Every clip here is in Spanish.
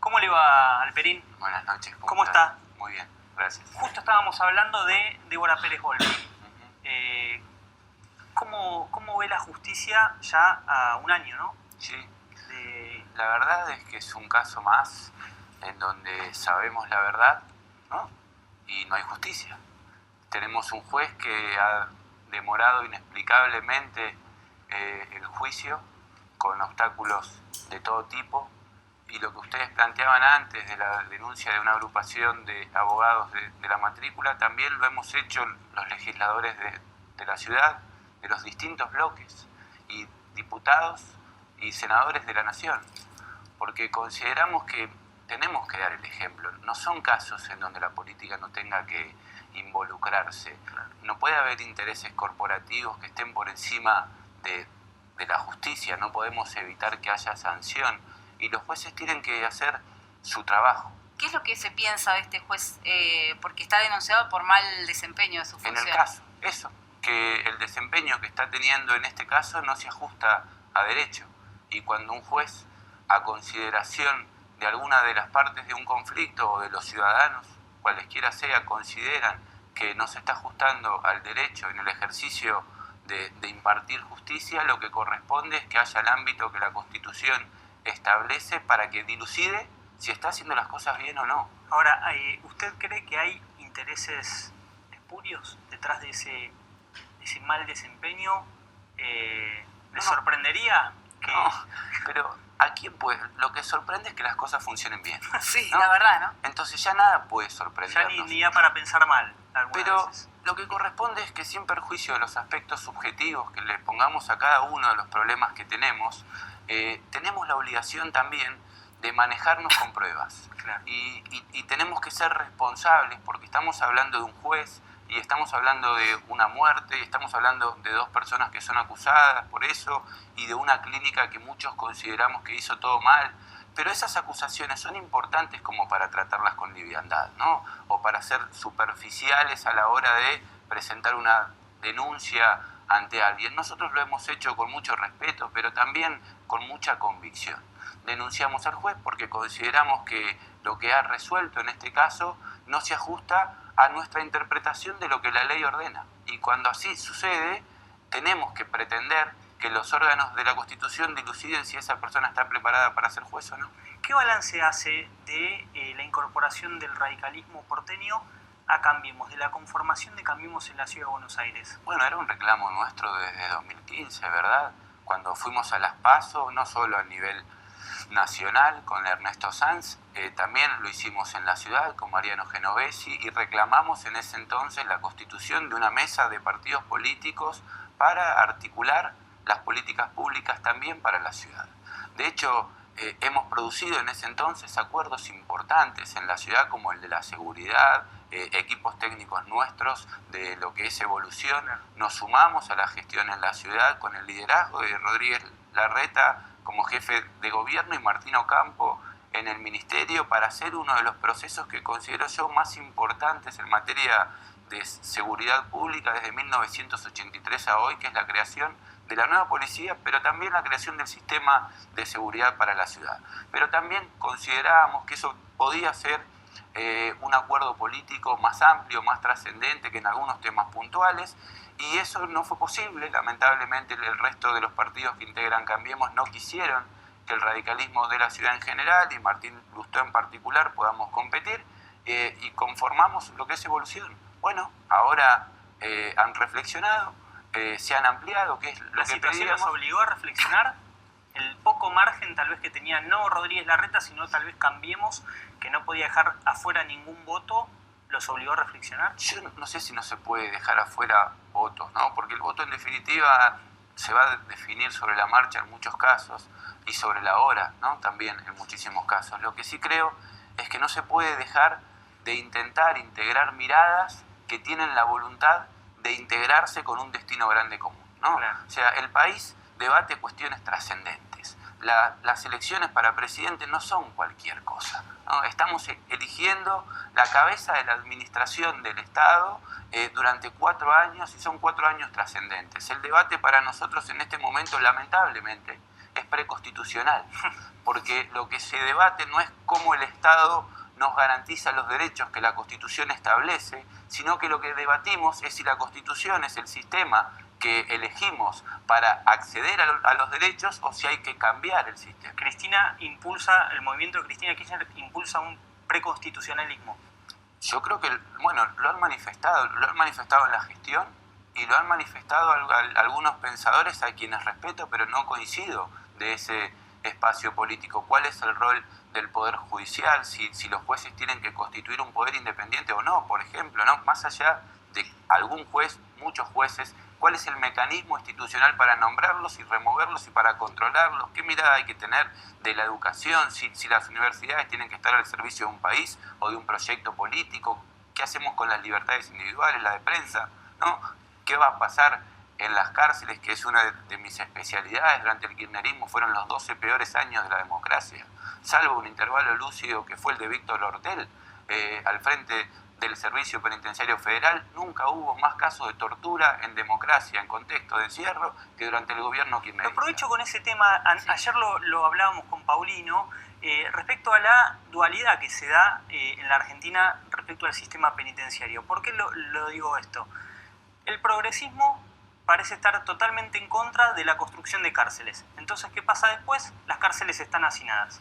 ¿Cómo le va, Alperín? Buenas noches. ¿Cómo está? Muy bien, gracias. Justo estábamos hablando de Débora Pérez Golpe. ¿Cómo ve la justicia ya a un año, no? Sí, la verdad es que es un caso más en donde sabemos la verdad, ¿no? Y no hay justicia. Tenemos un juez que ha demorado inexplicablemente el juicio con obstáculos de todo tipo, y lo que ustedes planteaban antes de la denuncia de una agrupación de abogados de la matrícula, también lo hemos hecho los legisladores de la ciudad, de los distintos bloques, y diputados y senadores de la nación, porque consideramos que tenemos que dar el ejemplo. No son casos en donde la política no tenga que involucrarse. No puede haber intereses corporativos que estén por encima de la justicia. No podemos evitar que haya sanción, y los jueces tienen que hacer su trabajo. ¿Qué es lo que se piensa de este juez? Porque está denunciado por mal desempeño de su función. En el caso, eso, que el desempeño que está teniendo en este caso no se ajusta a derecho. Y cuando un juez, a consideración de alguna de las partes de un conflicto o de los ciudadanos, cualesquiera sea, consideran que no se está ajustando al derecho en el ejercicio de impartir justicia, lo que corresponde es que haya el ámbito que la Constitución establece para que dilucide si está haciendo las cosas bien o no. Ahora, ¿usted cree que hay intereses espurios detrás de ese mal desempeño? ¿Le sorprendería que...? No, pero ¿a quién puede? Lo que sorprende es que las cosas funcionen bien. Sí, ¿no? la verdad, ¿no? Entonces ya nada puede sorprendernos. Ya ni da para pensar mal. Pero veces. Lo que corresponde es que, sin perjuicio de los aspectos subjetivos que le pongamos a cada uno de los problemas que tenemos, tenemos la obligación también de manejarnos con pruebas. Claro. Y tenemos que ser responsables, porque estamos hablando de un juez, y estamos hablando de una muerte, y estamos hablando de dos personas que son acusadas por eso, y de una clínica que muchos consideramos que hizo todo mal. Pero esas acusaciones son importantes como para tratarlas con liviandad, ¿no? O para ser superficiales a la hora de presentar una denuncia ante alguien. Nosotros lo hemos hecho con mucho respeto, pero también con mucha convicción. Denunciamos al juez porque consideramos que lo que ha resuelto en este caso no se ajusta a nuestra interpretación de lo que la ley ordena. Y cuando así sucede, tenemos que pretender que los órganos de la Constitución diluciden si esa persona está preparada para ser juez o no. ¿Qué balance hace de la incorporación del radicalismo porteño a Cambiemos, de la conformación de Cambiemos en la Ciudad de Buenos Aires? Bueno, era un reclamo nuestro desde 2015, ¿verdad? Cuando fuimos a las PASO, no solo a nivel nacional con Ernesto Sanz, también lo hicimos en la ciudad con Mariano Genovesi, y reclamamos en ese entonces la constitución de una mesa de partidos políticos para articular las políticas públicas también para la ciudad. De hecho, hemos producido en ese entonces acuerdos importantes en la ciudad, como el de la seguridad, equipos técnicos nuestros de lo que es evolución. Nos sumamos a la gestión en la ciudad con el liderazgo de Rodríguez Larreta como jefe de gobierno y Martín Ocampo en el ministerio, para hacer uno de los procesos que considero yo más importantes en materia de seguridad pública desde 1983 a hoy, que es la creación de la nueva policía, pero también la creación del sistema de seguridad para la ciudad. Pero también considerábamos que eso podía ser un acuerdo político más amplio, más trascendente que en algunos temas puntuales, y eso no fue posible. Lamentablemente el resto de los partidos que integran Cambiemos no quisieron que el radicalismo de la ciudad en general y Martín Lustó en particular podamos competir, y conformamos lo que es Evolución. Bueno, ahora han reflexionado, se han ampliado, que es lo ¿La que situación pedíamos. nos obligó a reflexionar el poco margen tal vez que tenía no Rodríguez Larreta, sino tal vez Cambiemos, que no podía dejar afuera ningún voto? ¿Los obligó a reflexionar? Yo no sé si no se puede dejar afuera votos, ¿no? Porque el voto en definitiva se va a definir sobre la marcha en muchos casos, y sobre la hora, ¿no? También en muchísimos casos. Lo que sí creo es que no se puede dejar de intentar integrar miradas que tienen la voluntad de integrarse con un destino grande común, ¿no? Claro. O sea, el país debate cuestiones trascendentes. Las elecciones para presidente no son cualquier cosa, ¿no? Estamos eligiendo la cabeza de la administración del Estado durante 4 años, y son 4 años trascendentes. El debate para nosotros en este momento, lamentablemente, es preconstitucional, porque lo que se debate no es cómo el Estado nos garantiza los derechos que la Constitución establece, sino que lo que debatimos es si la Constitución es el sistema que elegimos para acceder a los derechos o si hay que cambiar el sistema. El movimiento de Cristina Kirchner impulsa un preconstitucionalismo. Yo creo que, bueno, lo han manifestado en la gestión y lo han manifestado algunos pensadores a quienes respeto, pero no coincido de ese espacio político. ¿Cuál es el rol del Poder Judicial? Si los jueces tienen que constituir un poder independiente o no, por ejemplo, ¿no? Más allá de algún juez, muchos jueces, ¿cuál es el mecanismo institucional para nombrarlos y removerlos y para controlarlos? ¿Qué mirada hay que tener de la educación? Si las universidades tienen que estar al servicio de un país o de un proyecto político, ¿qué hacemos con las libertades individuales, la de prensa? ¿No? ¿Qué va a pasar en las cárceles, que es una de mis especialidades? Durante el kirchnerismo fueron los 12 peores años de la democracia, salvo un intervalo lúcido que fue el de Víctor Hortel, al frente del Servicio Penitenciario Federal. Nunca hubo más casos de tortura en democracia, en contexto de encierro, que durante el gobierno kirchnerista. Aprovecho con ese tema, ayer lo hablábamos con Paulino, respecto a la dualidad que se da en la Argentina respecto al sistema penitenciario. ¿Por qué lo digo esto? El progresismo parece estar totalmente en contra de la construcción de cárceles. Entonces, ¿qué pasa después? Las cárceles están hacinadas.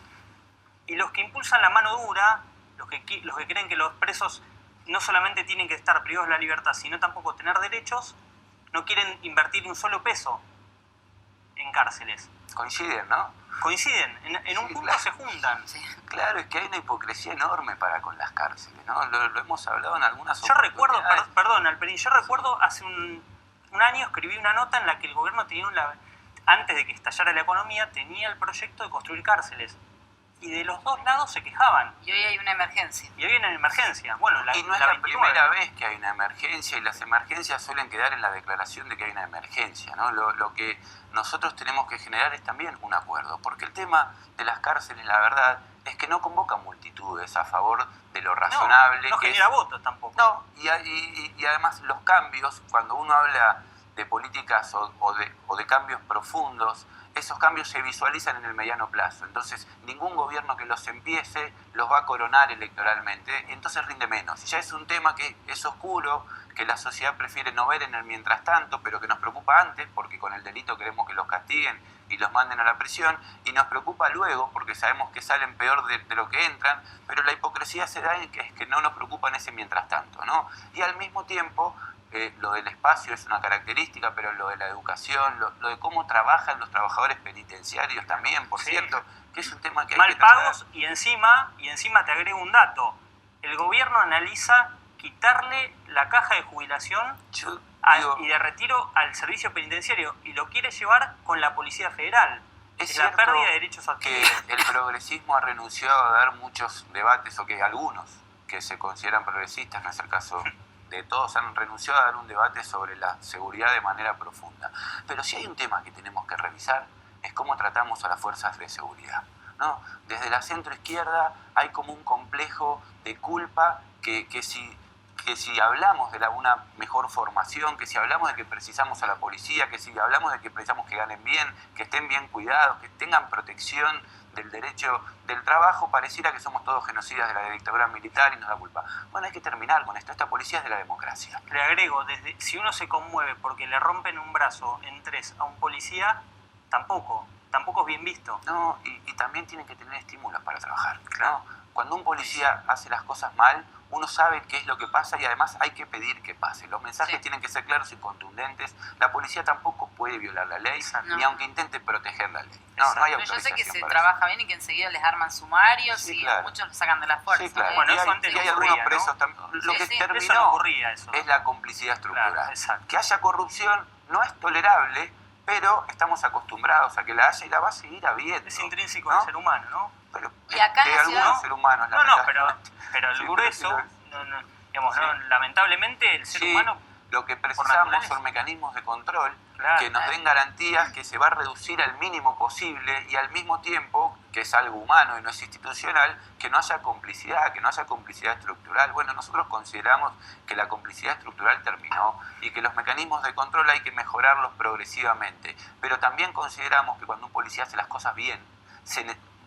Y los que impulsan la mano dura, los que creen que los presos no solamente tienen que estar privados de la libertad, sino tampoco tener derechos, no quieren invertir un solo peso en cárceles. Coinciden, ¿no? Coinciden, en un punto claro. se juntan. Sí, claro, es que hay una hipocresía enorme para con las cárceles, ¿no? Lo hemos hablado en algunas Yo recuerdo, oportunidades. perdón, Alperín, yo recuerdo hace un año escribí una nota en la que el gobierno antes de que estallara la economía, tenía el proyecto de construir cárceles. Y de los dos lados se quejaban. Y hoy hay una emergencia. Y hoy hay una emergencia. Bueno, Y no es la primera vez que hay una emergencia, y las emergencias suelen quedar en la declaración de que hay una emergencia, ¿no? Lo que nosotros tenemos que generar es también un acuerdo, porque el tema de las cárceles, la verdad, es que no convoca multitudes a favor de lo razonable. No genera votos tampoco. No, y además los cambios, cuando uno habla de políticas o de cambios profundos, esos cambios se visualizan en el mediano plazo. Entonces, ningún gobierno que los empiece los va a coronar electoralmente, y entonces rinde menos. Ya es un tema que es oscuro, que la sociedad prefiere no ver en el mientras tanto, pero que nos preocupa antes, porque con el delito queremos que los castiguen y los manden a la prisión, y nos preocupa luego, porque sabemos que salen peor de lo que entran, pero la hipocresía se da en que es que no nos preocupa en ese mientras tanto, ¿no? Y al mismo tiempo, lo del espacio es una característica, pero lo de la educación, lo de cómo trabajan los trabajadores penitenciarios también, por cierto, que es un tema que hay mal que tratar. pagos, y encima te agrego un dato. El gobierno analiza quitarle la caja de jubilación y de retiro al servicio penitenciario, y lo quiere llevar con la Policía Federal. Es la cierto pérdida de derechos que adquiridos. el progresismo ha renunciado a dar muchos debates, o que algunos que se consideran progresistas, no es el caso de todos, han renunciado a dar un debate sobre la seguridad de manera profunda. Pero si hay un tema que tenemos que revisar, es cómo tratamos a las fuerzas de seguridad, ¿no? Desde la centroizquierda hay como un complejo de culpa que si hablamos de una mejor formación, que si hablamos de que precisamos a la policía, que si hablamos de que precisamos que ganen bien, que estén bien cuidados, que tengan protección del derecho del trabajo, pareciera que somos todos genocidas de la dictadura militar y nos da culpa. Bueno, hay que terminar con esto. Esta policía es de la democracia. Le agrego, si uno se conmueve porque le rompen un brazo en 3 a un policía, tampoco es bien visto. No, y también tienen que tener estímulos para trabajar, ¿no? Cuando un policía hace las cosas mal, uno sabe qué es lo que pasa, y además hay que pedir que pase. Los mensajes tienen que ser claros y contundentes. La policía tampoco puede violar la ley, ni aunque intente proteger la ley. No hay autorización. Yo sé que se para trabaja bien y que enseguida les arman sumarios, Sí, y claro. muchos los sacan de la fuerza. Sí, claro. Bueno, y eso antes no hay ocurría, algunos ¿no? presos también. Lo que sí, terminó eso no ocurría, eso. es la complicidad estructural. Claro, exacto. Que haya corrupción no es tolerable, pero estamos acostumbrados a que la haya, y la va a seguir habiendo. Es intrínseco ¿no? del ser humano, ¿no? Pero Y acá en de la algunos ciudad- seres humanos, No, lamentablemente. pero el Sí, grueso, pero digamos, Sí. no, lamentablemente el ser Sí, humano... lo que por precisamos naturaleza. son mecanismos de control Claro, que nos den garantías que se va a reducir al mínimo posible, y al mismo tiempo que es algo humano y no es institucional, que no haya complicidad estructural. Bueno, nosotros consideramos que la complicidad estructural terminó y que los mecanismos de control hay que mejorarlos progresivamente, pero también consideramos que cuando un policía hace las cosas bien,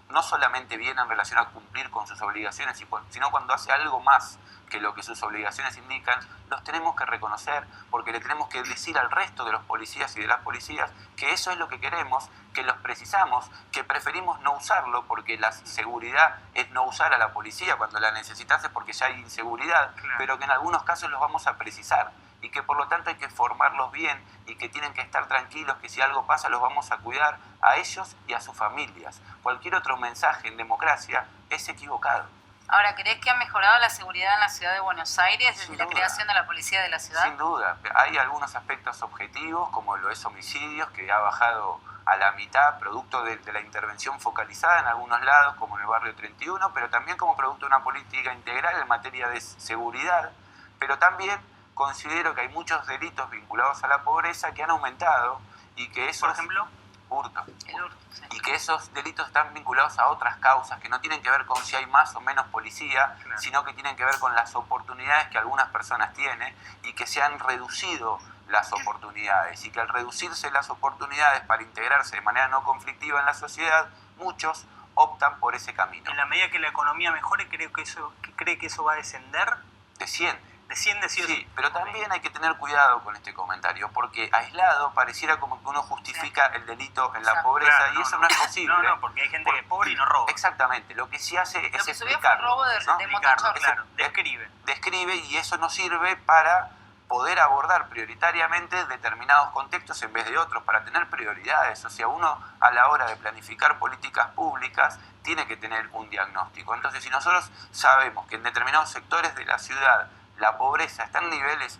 no solamente bien en relación a cumplir con sus obligaciones, sino cuando hace algo más que lo que sus obligaciones indican, los tenemos que reconocer porque le tenemos que decir al resto de los policías y de las policías que eso es lo que queremos, que los precisamos, que preferimos no usarlo porque la seguridad es no usar a la policía cuando la necesitas es porque ya hay inseguridad, claro, pero que en algunos casos los vamos a precisar y que por lo tanto hay que formarlos bien y que tienen que estar tranquilos que si algo pasa los vamos a cuidar a ellos y a sus familias. Cualquier otro mensaje en democracia es equivocado. Ahora, ¿crees que ha mejorado la seguridad en la ciudad de Buenos Aires desde la creación de la policía de la ciudad? Sin duda. Hay algunos aspectos objetivos, como lo es homicidios, que ha bajado a la mitad, producto de la intervención focalizada en algunos lados, como en el barrio 31, pero también como producto de una política integral en materia de seguridad. Pero también considero que hay muchos delitos vinculados a la pobreza que han aumentado y que esos... Por ejemplo, hurto. El hurto, sí. Y que esos delitos están vinculados a otras causas que no tienen que ver con si hay más o menos policía, claro, sino que tienen que ver con las oportunidades que algunas personas tienen y que se han reducido las oportunidades y que al reducirse las oportunidades para integrarse de manera no conflictiva en la sociedad, muchos optan por ese camino. en la medida que la economía mejore, ¿cree que eso va a descender? Desciende. ¿Desciende sí o sí? Sí, pero también hay que tener cuidado con este comentario, porque aislado pareciera como que uno justifica el delito en la pobreza, claro, y eso no es posible. No, porque hay gente que es pobre y no roba. Exactamente, lo que sí hace Lo es que subió fue explicarlo, robo de ¿no? motochorro. Claro, describe. Describe, y eso nos sirve para poder abordar prioritariamente determinados contextos en vez de otros, para tener prioridades. O sea, uno a la hora de planificar políticas públicas tiene que tener un diagnóstico. Entonces, si nosotros sabemos que en determinados sectores de la ciudad la pobreza está en niveles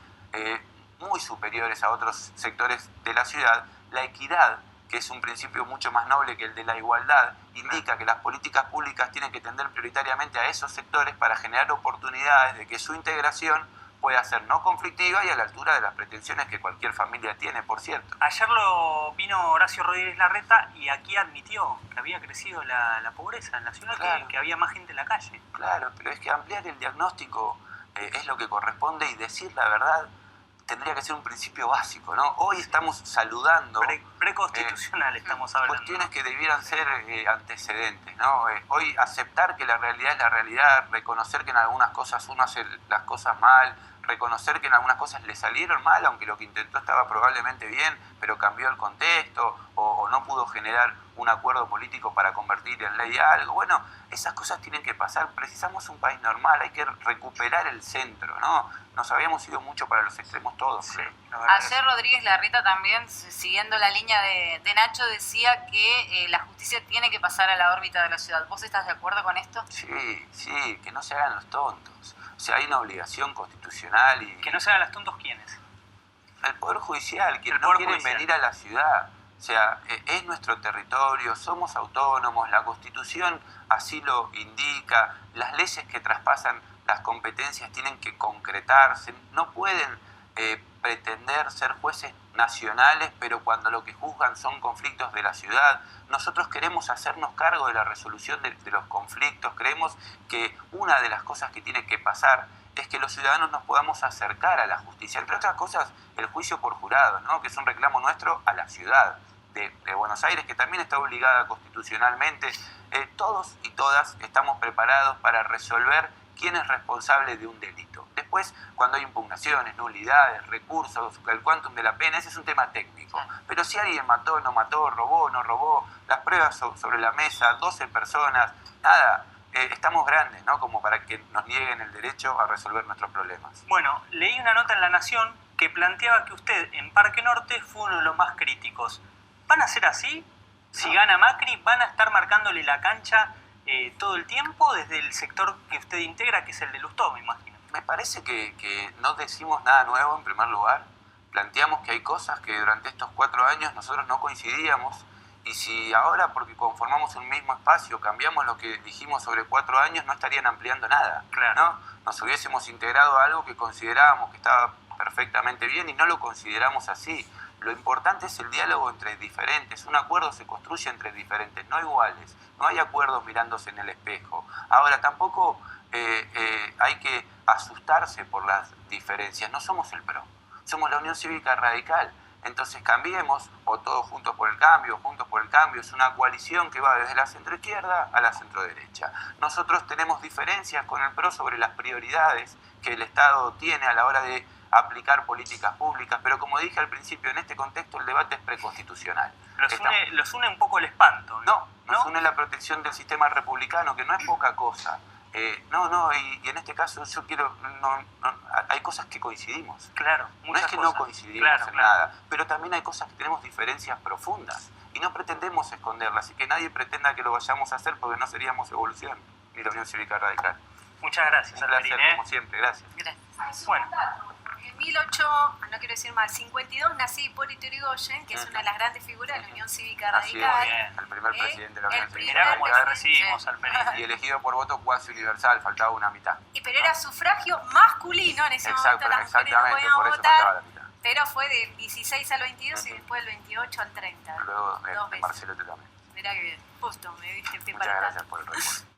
muy superiores a otros sectores de la ciudad, la equidad, que es un principio mucho más noble que el de la igualdad, indica que las políticas públicas tienen que tender prioritariamente a esos sectores para generar oportunidades de que su integración pueda ser no conflictiva y a la altura de las pretensiones que cualquier familia tiene, por cierto. Ayer vino Horacio Rodríguez Larreta y aquí admitió que había crecido la pobreza en la ciudad, Claro. que había más gente en la calle. Claro, pero es que ampliar el diagnóstico es lo que corresponde y decir la verdad tendría que ser un principio básico, ¿no? Hoy estamos saludando Preconstitucional estamos hablando. cuestiones que debieran ser antecedentes, ¿no? Hoy aceptar que la realidad es la realidad, reconocer que en algunas cosas uno hace las cosas mal, reconocer que en algunas cosas le salieron mal, aunque lo que intentó estaba probablemente bien, pero cambió el contexto o no pudo generar un acuerdo político para convertir en ley algo. Bueno, esas cosas tienen que pasar. Precisamos un país normal, hay que recuperar el centro, ¿no? Nos habíamos ido mucho para los extremos todos. Sí, la verdad que Ayer Rodríguez Larreta también, siguiendo la línea de Nacho, decía que la justicia tiene que pasar a la órbita de la ciudad. ¿Vos estás de acuerdo con esto? Sí, que no se hagan los tontos. O sea, hay una obligación constitucional y... Que no se hagan las tontos, ¿quiénes? El Poder Judicial, quienes El no Poder quieren Judicial. venir a la ciudad. O sea, es nuestro territorio, somos autónomos, la Constitución así lo indica, las leyes que traspasan las competencias tienen que concretarse, no pueden pretender ser jueces nacionales, pero cuando lo que juzgan son conflictos de la ciudad. Nosotros queremos hacernos cargo de la resolución de los conflictos, creemos que una de las cosas que tiene que pasar es que los ciudadanos nos podamos acercar a la justicia, entre otras cosas el juicio por jurado, ¿no? Que es un reclamo nuestro a la ciudad de Buenos Aires, que también está obligada constitucionalmente. Todos y todas estamos preparados para resolver quién es responsable de un delito. Después, cuando hay impugnaciones, nulidades, recursos, el quantum de la pena, ese es un tema técnico. Pero si alguien mató, no mató, robó, no robó, las pruebas sobre la mesa, 12 personas, nada, estamos grandes, ¿no? Como para que nos nieguen el derecho a resolver nuestros problemas. Bueno, leí una nota en La Nación que planteaba que usted en Parque Norte fue uno de los más críticos. ¿Van a ser así? Si gana Macri, ¿van a estar marcándole la cancha todo el tiempo desde el sector que usted integra, que es el de Lustó, me imagino? Me parece que no decimos nada nuevo en primer lugar. Planteamos que hay cosas que durante estos 4 años nosotros no coincidíamos, y si ahora, porque conformamos un mismo espacio, cambiamos lo que dijimos sobre 4 años, no estarían ampliando nada, Claro. ¿no? Nos hubiésemos integrado a algo que considerábamos que estaba perfectamente bien y no lo consideramos así. Lo importante es el diálogo entre diferentes. Un acuerdo se construye entre diferentes, no iguales. No hay acuerdos mirándose en el espejo. Ahora, tampoco hay que asustarse por las diferencias. No somos el PRO, somos la Unión Cívica Radical. Entonces cambiemos, o todos juntos por el cambio, juntos por el cambio. Es una coalición que va desde la centroizquierda a la centroderecha. Nosotros tenemos diferencias con el PRO sobre las prioridades que el Estado tiene a la hora de aplicar políticas públicas, pero como dije al principio, en este contexto el debate es preconstitucional. Los une un poco el espanto. No, nos une la protección del sistema republicano, que no es poca cosa. Y en este caso yo quiero... hay cosas que coincidimos. Claro, no es que no coincidimos en nada, pero también hay cosas que tenemos diferencias profundas y no pretendemos esconderlas y que nadie pretenda que lo vayamos a hacer porque no seríamos Evolución ni la Unión Cívica Radical. Muchas gracias, Un placer, como siempre, gracias. Gracias. Bueno. En 52 nací Hipólito Yrigoyen, que es una de las grandes figuras de la Unión Cívica Radical. El primer presidente de la Unión Cívica Mirá cómo la Radical. recibimos al periodista. Y elegido por voto cuasi universal, faltaba una mitad. Pero era sufragio masculino en ese momento, las mujeres no podían por eso faltaba la votar. mitad. Pero fue del 16 al 22 y después del 28 al 30. Luego Dos veces. Marcelo te también. Mirá que bien, justo me viste Muchas gracias por el recuerdo.